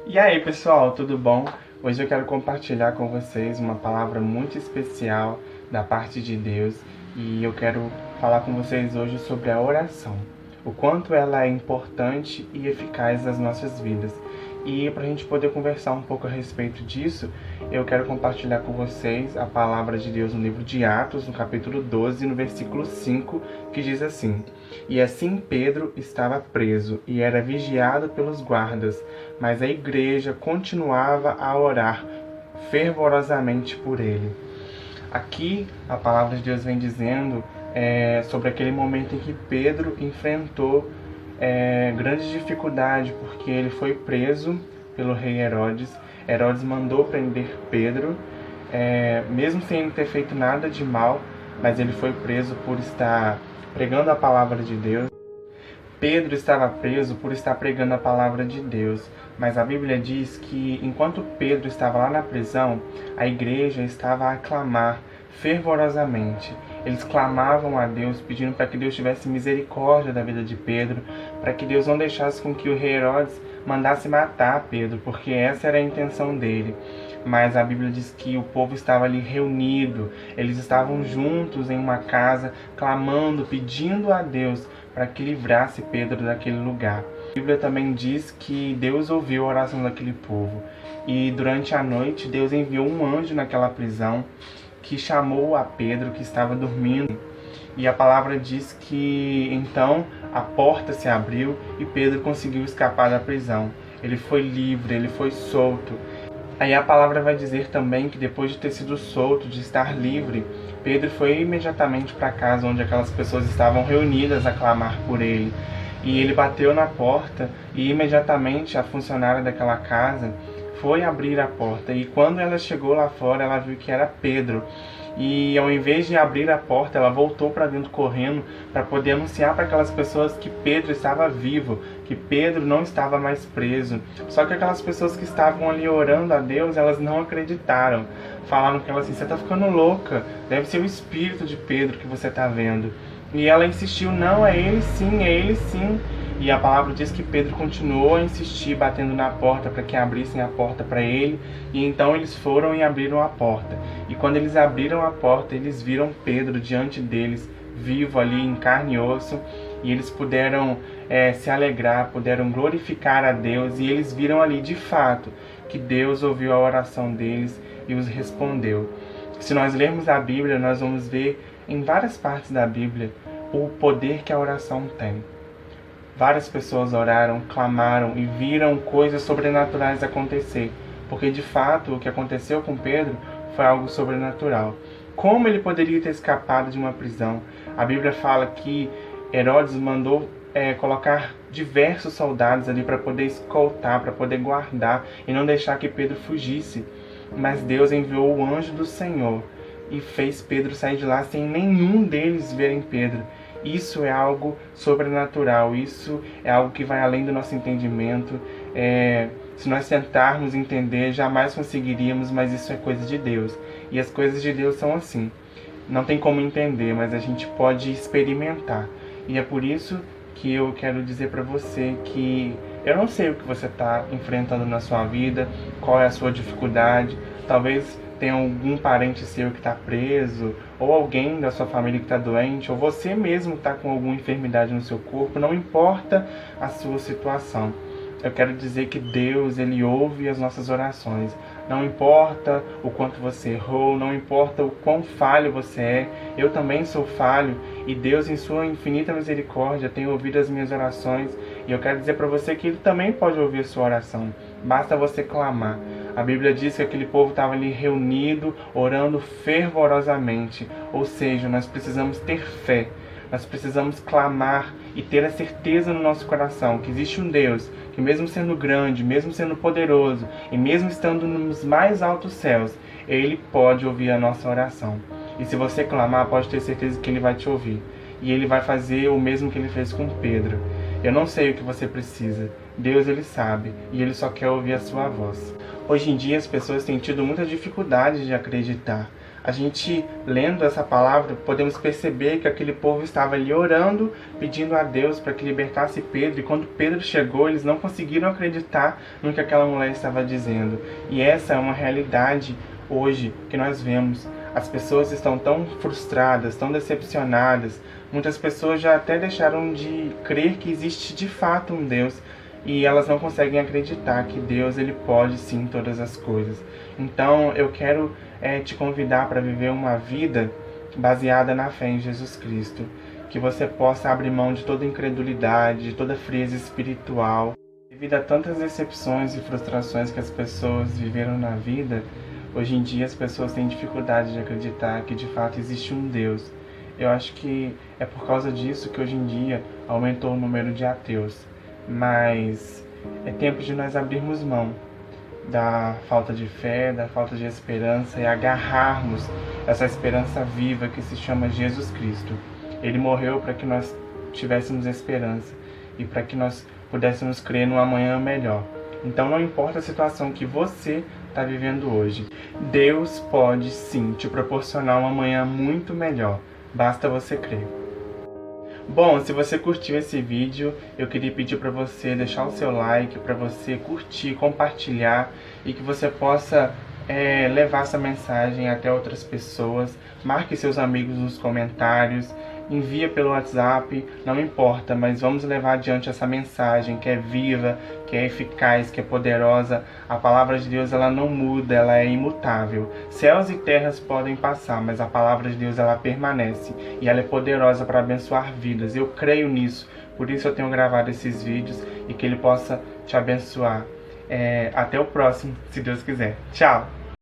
E aí, pessoal, tudo bom? Hoje eu quero compartilhar com vocês uma palavra muito especial da parte de Deus e eu quero falar com vocês hoje sobre a oração, o quanto ela é importante e eficaz nas nossas vidas. E para a gente poder conversar um pouco a respeito disso, eu quero compartilhar com vocês a palavra de Deus no livro de Atos, no capítulo 12, no versículo 5, que diz assim: E assim Pedro estava preso e era vigiado pelos guardas, mas a igreja continuava a orar fervorosamente por ele. Aqui a palavra de Deus vem dizendo sobre aquele momento em que Pedro enfrentou grande dificuldade, porque ele foi preso pelo rei Herodes. Herodes mandou prender Pedro, mesmo sem ele ter feito nada de mal, mas ele foi preso por estar pregando a palavra de Deus. Pedro estava preso por estar pregando a palavra de Deus, mas a Bíblia diz que enquanto Pedro estava lá na prisão, a igreja estava a clamar fervorosamente. Eles clamavam a Deus, pedindo para que Deus tivesse misericórdia da vida de Pedro, para que Deus não deixasse com que o rei Herodes mandasse matar Pedro, porque essa era a intenção dele. Mas a Bíblia diz que o povo estava ali reunido, eles estavam juntos em uma casa, clamando, pedindo a Deus para que livrasse Pedro daquele lugar. A Bíblia também diz que Deus ouviu a oração daquele povo. E durante a noite, Deus enviou um anjo naquela prisão que chamou a Pedro, que estava dormindo. E a palavra diz que então a porta se abriu e Pedro conseguiu escapar da prisão. Ele foi livre, ele foi solto. Aí a palavra vai dizer também que depois de ter sido solto, de estar livre, Pedro foi imediatamente para a casa onde aquelas pessoas estavam reunidas a clamar por ele. E ele bateu na porta e imediatamente a funcionária daquela casa foi abrir a porta. E quando ela chegou lá fora, ela viu que era Pedro. E ao invés de abrir a porta, ela voltou para dentro correndo para poder anunciar para aquelas pessoas que Pedro estava vivo, que Pedro não estava mais preso. Só que aquelas pessoas que estavam ali orando a Deus, elas não acreditaram. Falaram que ela assim: você está ficando louca, deve ser o espírito de Pedro que você está vendo. E ela insistiu: não, é ele sim, é ele sim. E a palavra diz que Pedro continuou a insistir, batendo na porta para que abrissem a porta para ele. E então eles foram e abriram a porta. E quando eles abriram a porta, eles viram Pedro diante deles, vivo ali em carne e osso. E eles puderam se alegrar, puderam glorificar a Deus. E eles viram ali de fato que Deus ouviu a oração deles e os respondeu. Se nós lermos a Bíblia, nós vamos ver em várias partes da Bíblia o poder que a oração tem. Várias pessoas oraram, clamaram e viram coisas sobrenaturais acontecer, porque de fato o que aconteceu com Pedro foi algo sobrenatural. Como ele poderia ter escapado de uma prisão? A Bíblia fala que Herodes mandou colocar diversos soldados ali para poder escoltar, para poder guardar e não deixar que Pedro fugisse. Mas Deus enviou o anjo do Senhor e fez Pedro sair de lá sem nenhum deles verem Pedro. Isso é algo sobrenatural, isso é algo que vai além do nosso entendimento. Se nós tentarmos entender, jamais conseguiríamos, mas isso é coisa de Deus. E as coisas de Deus são assim. Não tem como entender, mas a gente pode experimentar. E é por isso que eu quero dizer para você que eu não sei o que você está enfrentando na sua vida, qual é a sua dificuldade. Talvez tenha algum parente seu que está preso, ou alguém da sua família que está doente, ou você mesmo está com alguma enfermidade no seu corpo. Não importa a sua situação. Eu quero dizer que Deus, Ele ouve as nossas orações. Não importa o quanto você errou, não importa o quão falho você é. Eu também sou falho e Deus, em sua infinita misericórdia, tem ouvido as minhas orações. E eu quero dizer para você que Ele também pode ouvir a sua oração. Basta você clamar. A Bíblia diz que aquele povo estava ali reunido, orando fervorosamente. Ou seja, nós precisamos ter fé. Nós precisamos clamar e ter a certeza no nosso coração que existe um Deus que, mesmo sendo grande, mesmo sendo poderoso e mesmo estando nos mais altos céus, Ele pode ouvir a nossa oração. E se você clamar, pode ter certeza que Ele vai te ouvir. E Ele vai fazer o mesmo que Ele fez com Pedro. Eu não sei o que você precisa. Deus, Ele sabe. E Ele só quer ouvir a sua voz. Hoje em dia, as pessoas têm tido muita dificuldade de acreditar. A gente, lendo essa palavra, podemos perceber que aquele povo estava ali orando, pedindo a Deus para que libertasse Pedro. E quando Pedro chegou, eles não conseguiram acreditar no que aquela mulher estava dizendo. E essa é uma realidade hoje que nós vemos. As pessoas estão tão frustradas, tão decepcionadas. Muitas pessoas já até deixaram de crer que existe de fato um Deus. E elas não conseguem acreditar que Deus ele pode sim todas as coisas. Então eu quero te convidar para viver uma vida baseada na fé em Jesus Cristo. Que você possa abrir mão de toda incredulidade, de toda frieza espiritual. Devido a tantas decepções e frustrações que as pessoas viveram na vida, hoje em dia as pessoas têm dificuldade de acreditar que de fato existe um Deus. Eu acho que é por causa disso que hoje em dia aumentou o número de ateus. Mas é tempo de nós abrirmos mão da falta de fé, da falta de esperança e agarrarmos essa esperança viva que se chama Jesus Cristo. Ele morreu para que nós tivéssemos esperança e para que nós pudéssemos crer num amanhã melhor. Então não importa a situação que você está vivendo hoje, Deus pode sim te proporcionar um amanhã muito melhor. Basta você crer. Bom, se você curtiu esse vídeo, eu queria pedir para você deixar o seu like, para você curtir, compartilhar e que você possa levar essa mensagem até outras pessoas. Marque seus amigos nos comentários, envia pelo WhatsApp, não importa, mas vamos levar adiante essa mensagem que é viva, que é eficaz, que é poderosa. A palavra de Deus ela não muda, ela é imutável. Céus e terras podem passar, mas a palavra de Deus ela permanece e ela é poderosa para abençoar vidas. Eu creio nisso, por isso eu tenho gravado esses vídeos e que ele possa te abençoar. Até o próximo, se Deus quiser. Tchau!